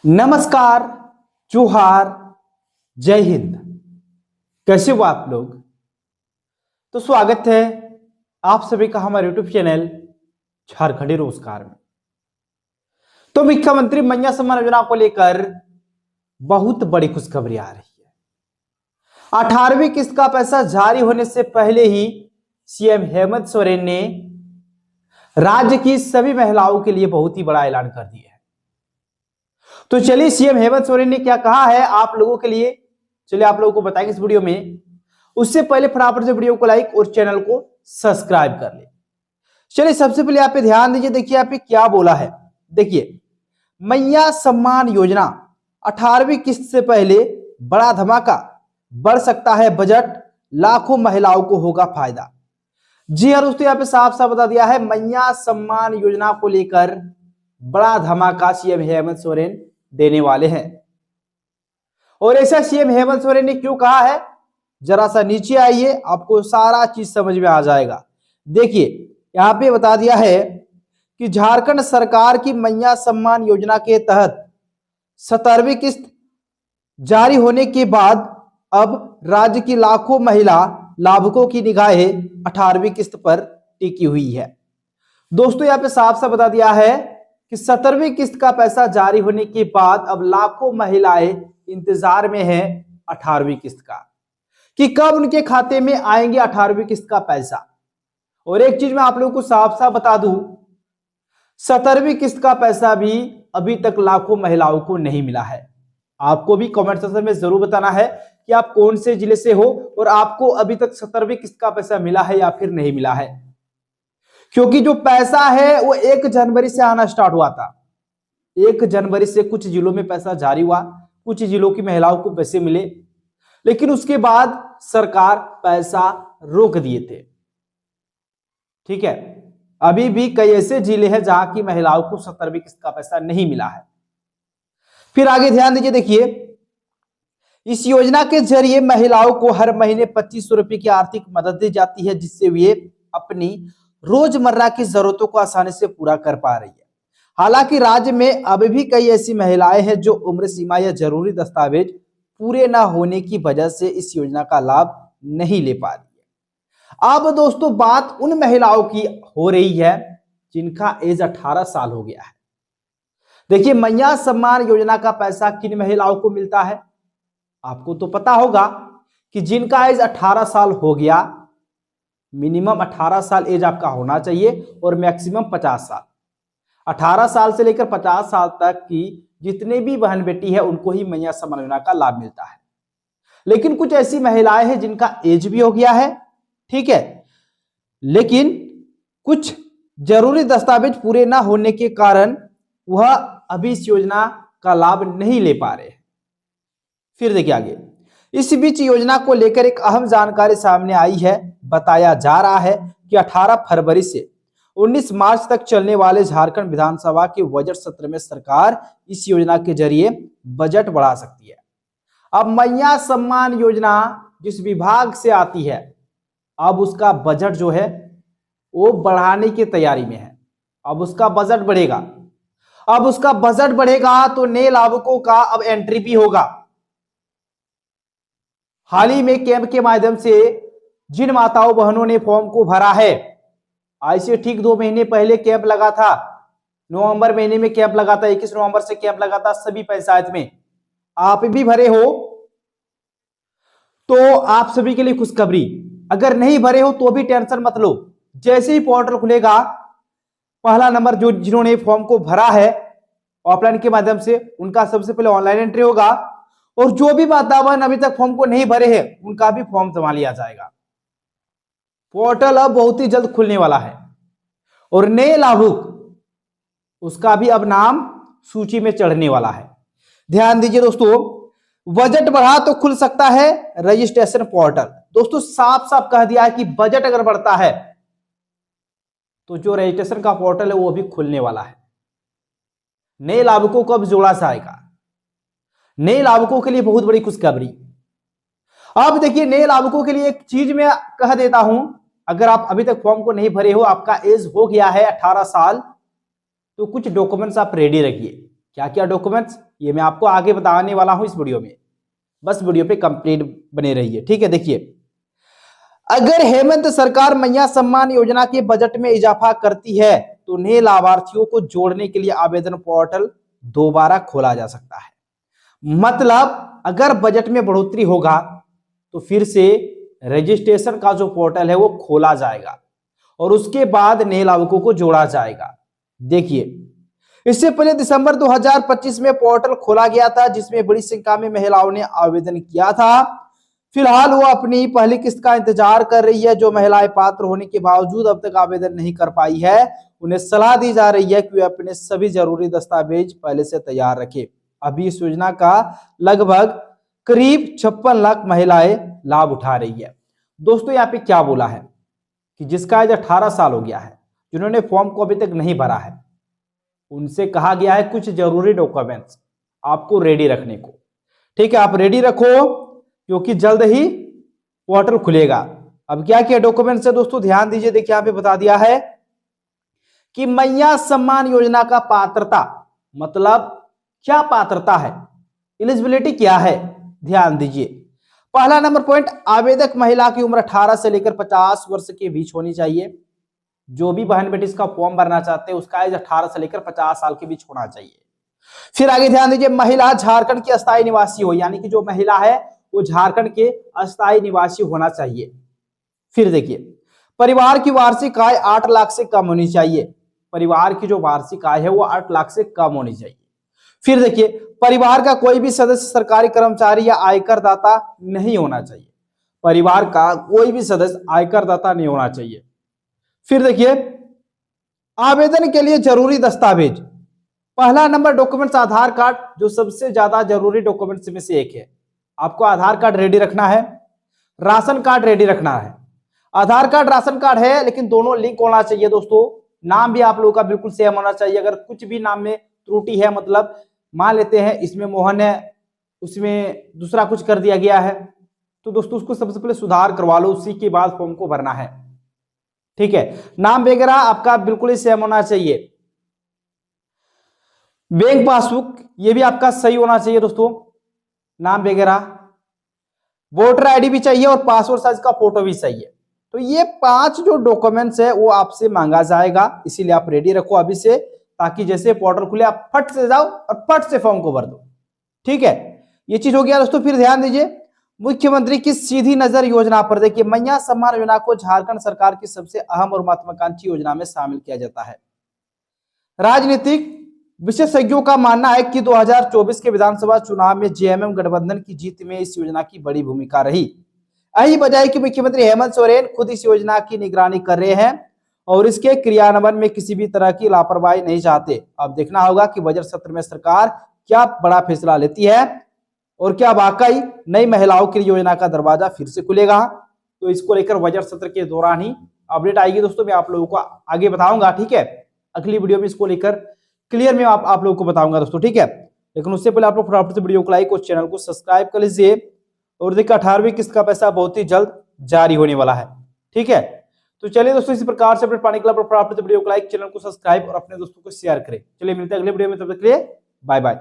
नमस्कार, जोहार, जय हिंद। कैसे हो आप लोग? तो स्वागत है आप सभी का हमारे यूट्यूब चैनल झारखंडी रोजगार में। तो मुख्यमंत्री मैया सम्मान योजना को लेकर बहुत बड़ी खुशखबरी आ रही है। 18वीं किस्त का पैसा जारी होने से पहले ही सीएम हेमंत सोरेन ने राज्य की सभी महिलाओं के लिए बहुत ही बड़ा ऐलान कर दिया है। तो चलिए सीएम हेमंत सोरेन ने क्या कहा है आप लोगों के लिए, चलिए आप लोगों को बताएंगे इस वीडियो में। उससे पहले फटाफट से वीडियो को लाइक और चैनल को सब्सक्राइब कर ले। चलिए सबसे पहले आप पे ध्यान दीजिए, देखिए आप पे क्या बोला है। देखिए, मैया सम्मान योजना 18वीं किस्त से पहले बड़ा धमाका, बढ़ सकता है बजट, लाखों महिलाओं को होगा फायदा। जी हाँ दोस्तों, यहाँ पे साफ साफ बता दिया है, मैया सम्मान योजना को लेकर बड़ा धमाका सीएम हेमंत सोरेन देने वाले हैं। और ऐसा सीएम हेमंत सोरेन ने क्यों कहा है, जरा सा नीचे आइए, आपको सारा चीज समझ में आ जाएगा। देखिए यहां पे बता दिया है कि झारखंड सरकार की मैया सम्मान योजना के तहत 17वीं किस्त जारी होने के बाद अब राज्य की लाखों महिला लाभुकों की निगाहें 18वीं किस्त पर टिकी हुई है। दोस्तों यहाँ पे साफ साफ बता दिया है कि 17वीं किस्त का पैसा जारी होने के बाद अब लाखों महिलाएं इंतजार में हैं 18वीं किस्त का, कि कब उनके खाते में आएंगे 18वीं किस्त का पैसा। और एक चीज मैं आप लोगों को साफ साफ बता दूं, 17वीं किस्त का पैसा भी अभी तक लाखों महिलाओं को नहीं मिला है। आपको भी कमेंट सेक्शन में जरूर बताना है कि आप कौन से जिले से हो और आपको अभी तक 17वीं किस्त का पैसा मिला है या फिर नहीं मिला है। क्योंकि जो पैसा है वो 1 जनवरी से आना स्टार्ट हुआ था। 1 जनवरी से कुछ जिलों में पैसा जारी हुआ, कुछ जिलों की महिलाओं को पैसे मिले, लेकिन उसके बाद सरकार पैसा रोक दिए थे। ठीक है, अभी भी कई ऐसे जिले हैं जहां की महिलाओं को 17वीं किस्त का पैसा नहीं मिला है। फिर आगे ध्यान दीजिए, देखिए इस योजना के जरिए महिलाओं को हर महीने 2500 रुपए की आर्थिक मदद दी जाती है, जिससे वे अपनी रोजमर्रा की जरूरतों को आसानी से पूरा कर पा रही है। हालांकि राज्य में अभी भी कई ऐसी महिलाएं हैं जो उम्र सीमा या जरूरी दस्तावेज पूरे ना होने की वजह से इस योजना का लाभ नहीं ले पा रही है। अब दोस्तों बात उन महिलाओं की हो रही है जिनका एज 18 साल हो गया है। देखिए मैया सम्मान योजना का पैसा किन महिलाओं को मिलता है, आपको तो पता होगा कि जिनका एज 18 साल हो गया, मिनिमम 18 साल एज आपका होना चाहिए और मैक्सिमम 50 साल। 18 साल से लेकर 50 साल तक की जितने भी बहन बेटी है उनको ही मैया सम्मान योजना का लाभ मिलता है। लेकिन कुछ ऐसी महिलाएं हैं जिनका एज भी हो गया है, ठीक है, लेकिन कुछ जरूरी दस्तावेज पूरे ना होने के कारण वह अभी इस योजना का लाभ नहीं ले पा रहे हैं। फिर देखिए आगे, इस बीच योजना को लेकर एक अहम जानकारी सामने आई है। बताया जा रहा है कि 18 फरवरी से 19 मार्च तक चलने वाले झारखंड विधानसभा के बजट सत्र में सरकार इस योजना के जरिए बजट बढ़ा सकती है। अब मैया सम्मान योजना जिस विभाग से आती है, अब उसका बजट जो है वो बढ़ाने की तैयारी में है। अब उसका बजट बढ़ेगा। अब उसका बजट बढ़ेगा तो नए लाभुकों का अब एंट्री भी होगा। हाल ही में कैंप के माध्यम से जिन माताओं बहनों ने फॉर्म को भरा है, आज से ठीक 2 महीने पहले कैंप लगा था, नवंबर महीने में कैंप लगा था, 21 नवंबर से कैंप लगा था सभी पंचायत में, आप भी भरे हो तो आप सभी के लिए खुशखबरी। अगर नहीं भरे हो तो भी टेंशन मत लो, जैसे ही पोर्टल खुलेगा पहला नंबर जो जिन्होंने फॉर्म को भरा है ऑफलाइन के माध्यम से उनका सबसे पहले ऑनलाइन एंट्री होगा, और जो भी वातावरण अभी तक फॉर्म को नहीं भरे हैं उनका भी फॉर्म जमा लिया जाएगा। पोर्टल अब बहुत ही जल्द खुलने वाला है और नए लाभुक उसका भी अब नाम सूची में चढ़ने वाला है। ध्यान दीजिए दोस्तों, बजट बढ़ा तो खुल सकता है रजिस्ट्रेशन पोर्टल। दोस्तों साफ साफ कह दिया है कि बजट अगर बढ़ता है तो जो रजिस्ट्रेशन का पोर्टल है वो भी खुलने वाला है। नए लाभुकों को अब जोड़ा जाएगा। नए लाभुकों के लिए बहुत बड़ी खुशखबरी। अब देखिए नए लाभुकों के लिए एक चीज मैं कह देता हूं, अगर आप अभी तक फॉर्म को नहीं भरे हो, आपका एज हो गया है 18 साल, तो कुछ डॉक्यूमेंट्स आप रेडी रखिए। क्या क्या डॉक्यूमेंट्स, ये मैं आपको आगे बताने वाला हूं इस वीडियो में, बस वीडियो पे कंप्लीट बने रहिए। ठीक है, देखिए, अगर हेमंत सरकार मैया सम्मान योजना के बजट में इजाफा करती है तो नए लाभार्थियों को जोड़ने के लिए आवेदन पोर्टल दोबारा खोला जा सकता है। मतलब अगर बजट में बढ़ोतरी होगा तो फिर से रजिस्ट्रेशन का जो पोर्टल है वो खोला जाएगा और उसके बाद नए लाभुकों को जोड़ा जाएगा। देखिए, इससे पहले दिसंबर 2025 में पोर्टल खोला गया था जिसमें बड़ी संख्या में महिलाओं ने आवेदन किया था। फिलहाल वो अपनी पहली किस्त का इंतजार कर रही है। जो महिलाएं पात्र होने के बावजूद अब तक आवेदन नहीं कर पाई है, उन्हें सलाह दी जा रही है कि वे अपने सभी जरूरी दस्तावेज पहले से तैयार रखें। अभी इस योजना का लगभग करीब 56 लाख महिलाएं लाभ उठा रही है। दोस्तों, यहाँ पे क्या बोला है कि जिसका एज 18 साल हो गया है, जिन्होंने फॉर्म को अभी तक नहीं भरा है, उनसे कहा गया है कुछ जरूरी डॉक्यूमेंट्स आपको रेडी रखने को। ठीक है, आप रेडी रखो क्योंकि जल्द ही पोर्टल खुलेगा। अब क्या क्या डॉक्यूमेंट्स है दोस्तों, ध्यान दीजिए। देखिए, यहां पे बता दिया है कि मैया सम्मान योजना का पात्रता, मतलब क्या पात्रता है, एलिजिबिलिटी क्या है, ध्यान दीजिए। पहला नंबर पॉइंट, आवेदक महिला की उम्र 18 से लेकर 50 वर्ष के बीच होनी चाहिए। जो भी बहन बेटी इसका फॉर्म भरना चाहते हैं उसका एज 18 से लेकर 50 साल के बीच होना चाहिए। फिर आगे ध्यान दीजिए, महिला झारखंड की अस्थायी निवासी हो, यानी कि जो महिला है वो झारखंड के अस्थायी निवासी होना चाहिए। फिर देखिए, परिवार की वार्षिक आय 8 लाख से कम होनी चाहिए। परिवार की जो वार्षिक आय है वो 8 लाख से कम होनी चाहिए। फिर देखिए, परिवार का कोई भी सदस्य सरकारी कर्मचारी या आयकर दाता नहीं होना चाहिए। परिवार का कोई भी सदस्य आयकर दाता नहीं होना चाहिए। फिर देखिए, आवेदन के लिए जरूरी दस्तावेज, पहला नंबर डॉक्यूमेंट्स आधार कार्ड, जो सबसे ज्यादा जरूरी डॉक्यूमेंट्स में से एक है। आपको आधार कार्ड रेडी रखना है, राशन कार्ड रेडी रखना है। आधार कार्ड राशन कार्ड है लेकिन दोनों लिंक होना चाहिए दोस्तों। नाम भी आप लोगों का बिल्कुल सेम होना चाहिए। अगर कुछ भी नाम में त्रुटि है, मतलब मान लेते हैं इसमें मोहन है, उसमें दूसरा कुछ कर दिया गया है, तो दोस्तों उसको सबसे पहले सुधार करवा लो, उसी के बाद फॉर्म को भरना है। ठीक है, नाम वगैरह आपका बिल्कुल ही सेम होना चाहिए। बैंक पासबुक ये भी आपका सही होना चाहिए दोस्तों, नाम वगैरह। वोटर आईडी भी चाहिए और पासपोर्ट साइज का फोटो भी चाहिए। तो ये 5 जो डॉक्यूमेंट्स है वो आपसे मांगा जाएगा, इसीलिए आप रेडी रखो अभी से, ताकि जैसे पोर्टल खुले आप फट से जाओ और फट से फॉर्म को भर दो। ठीक है, ये चीज हो गया दोस्तों। फिर ध्यान दीजिए, मुख्यमंत्री की सीधी नजर योजना पर। देखिए, मैया सम्मान योजना को झारखंड सरकार की सबसे अहम और महत्वाकांक्षी योजना में शामिल किया जाता है। राजनीतिक विशेषज्ञों का मानना है कि 2024 के विधानसभा चुनाव में जेएमएम गठबंधन की जीत में इस योजना की बड़ी भूमिका रही। यही वजह है कि मुख्यमंत्री हेमंत सोरेन खुद इस योजना की निगरानी कर रहे हैं और इसके क्रियान्वयन में किसी भी तरह की लापरवाही नहीं चाहते। अब देखना होगा कि बजट सत्र में सरकार क्या बड़ा फैसला लेती है और क्या वाकई नई महिलाओं के लिए योजना का दरवाजा फिर से खुलेगा। तो इसको लेकर बजट सत्र के दौरान ही अपडेट आएगी दोस्तों, मैं आप लोगों को आगे बताऊंगा। ठीक है, अगली वीडियो में इसको लेकर क्लियर में आप लोगों को बताऊंगा दोस्तों। ठीक है, लेकिन उससे पहले आप लोग फटाफट से वीडियो को लाइक और चैनल को सब्सक्राइब कर लीजिए। और देखिए, 18वीं किस्त का पैसा बहुत ही जल्द जारी होने वाला है। ठीक है, तो चलिए दोस्तों, इसी प्रकार से अपडेट पाने के लिए फटाफट से वीडियो को लाइक, चैनल को सब्सक्राइब और अपने दोस्तों को शेयर करें। चलिए मिलते हैं अगले वीडियो में, तब तक के लिए बाय बाय।